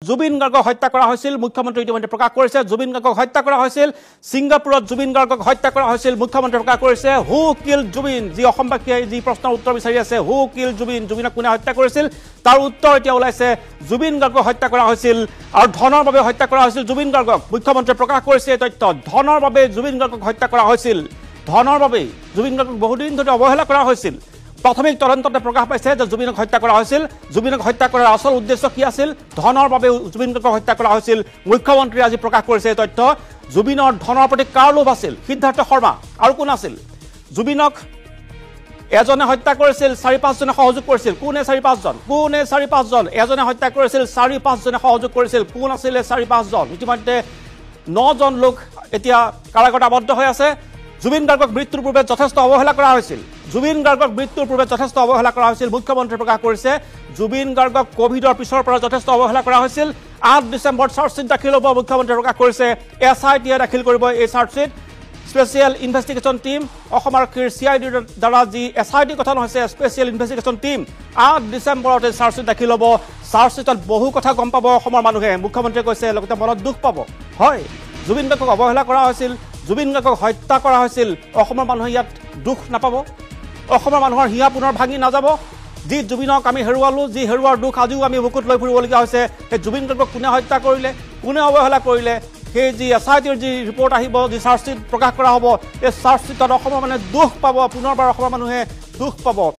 জুবিন গাৰ্গক হত্যা কৰা হৈছিল মুখ্যমন্ত্ৰী ইতিমধ্যে প্ৰকাশ কৰিছে জুবিন গাৰ্গক হত্যা কৰা হৈছিল ছিংগাপুৰত জুবিন গাৰ্গক হত্যা কৰা হৈছিল মুখ্যমন্ত্ৰী প্ৰকাশ কৰিছে হু কিল জুবিন যি অসমবাসীয়ে যি প্ৰশ্নৰ উত্তৰ বিচাৰি আছে হু কিল জুবিন জুবিনক কোনে হত্যা কৰিছিল তাৰ উত্তৰ এতিয়া ওলাইছে জুবিন গাৰ্গক হত্যা কৰা হৈছিল আৰু ধনৰ বাবে হত্যা কৰা হৈছিল জুবিন গাৰ্গক মুখ্যমন্ত্ৰী প্ৰকাশ কৰিছে এই তথ্য ধনৰ বাবে জুবিন গাৰ্গক হত্যা কৰা হৈছিল ধনৰ বাবে জুবিন গাৰ্গক বহুদিন ধৰি অৱহেলা কৰা হৈছিল প্ৰাথমিক তদন্ততে প্ৰকাশ পাইছে যে জুবিনক হত্যা কৰা হৈছিল জুবিনক হত্যা কৰাৰ আচল উদ্দেশ্য কি আছিল ধনৰ বাবে জুবিন গাৰ্গক হত্যা কৰা হৈছিল মুখ্যমন্ত্ৰী আজি প্ৰকাশ কৰিছে এই তথ্য জুবিনৰ ধনৰ প্ৰতি কাৰ লোভ আছিল সিদ্ধাৰ্থ শৰ্মা আৰু কোন আছিল জুবিনক এজনে হত্যা কৰিছিল ৪-৫ জনে সহযোগ কৰিছিল কোনে ৪-৫ জন এজনে হত্যা কৰিছিল ৪-৫ জনে সহযোগ কৰিছিল কোন আছিল ৪-৫ জন ইতিমধ্যে ৯ জন লোক এতিয়া কাৰাগাৰত আবদ্ধ হৈ আছে জুবিন গাৰ্গক মৃত্যুৰ পূৰ্বে যথেষ্ট অৱহেলা কৰা হৈছিল জুবিন গাৰ্গক মৃত্যুৰ পূৰ্বে যথেষ্ট অৱহেলা কৰা হৈছিল মুখ্যমন্ত্ৰী প্ৰকাশ কৰিছে জুবিন গাৰ্গক কোভিডৰ পিছৰ পৰা যথেষ্ট অৱহেলা কৰা হৈছিল ৮ ডিচেম্বৰত চাৰ্জশ্বিট দাখিল হ'ব মুখ্যমন্ত্ৰী প্ৰকাশ কৰিছে এছআইটিয়ে দাখিল কৰিব এই charge sheet special investigation team Assam আৰক্ষীৰ চিআইডিৰ দ্বাৰা যি এছআইটি গঠন হৈছে স্পেচিয়েল ইনভেষ্টিগেশ্যন টিম ৮ ডিচেম্বৰত এই চাৰ্জশ্বিট দাখিল হ'ব চাৰ্জশ্বিটত বহু কথা গম পাব অসমৰ মানুহে মুখ্যমন্ত্ৰীয়ে কৈছে লগতে মনত দুখ পাব হয় জুবিন গাৰ্গক অৱহেলা কৰা হৈছিল জুবিন গাৰ্গক হত্যা কৰা হৈছিল অসমৰ মানুহে ইয়াত দুখ নাপাব অসমৰ মানুহৰ হিয়া পুনৰ ভাঙি নাযাব যি জুবিনক আমি হেৰুৱালো যি হেৰুৱাৰ দুখ আজিও আমি বুকুত লৈ ফুৰিবলগীয়া হৈছে সেই জুবিন গাৰ্গক কোনে হত্যা কৰিলে কোনে অৱহেলা কৰিলে সেই যি এছআইটিৰ যি ৰিপৰ্ট আহিব যি চাৰ্জশ্বিট প্ৰকাশ কৰা হ'ব এই চাৰ্জশ্বিটত অসমৰ মানুহে দুখ পাব পুনৰবাৰ অসমৰ মানুহে দুখ পাব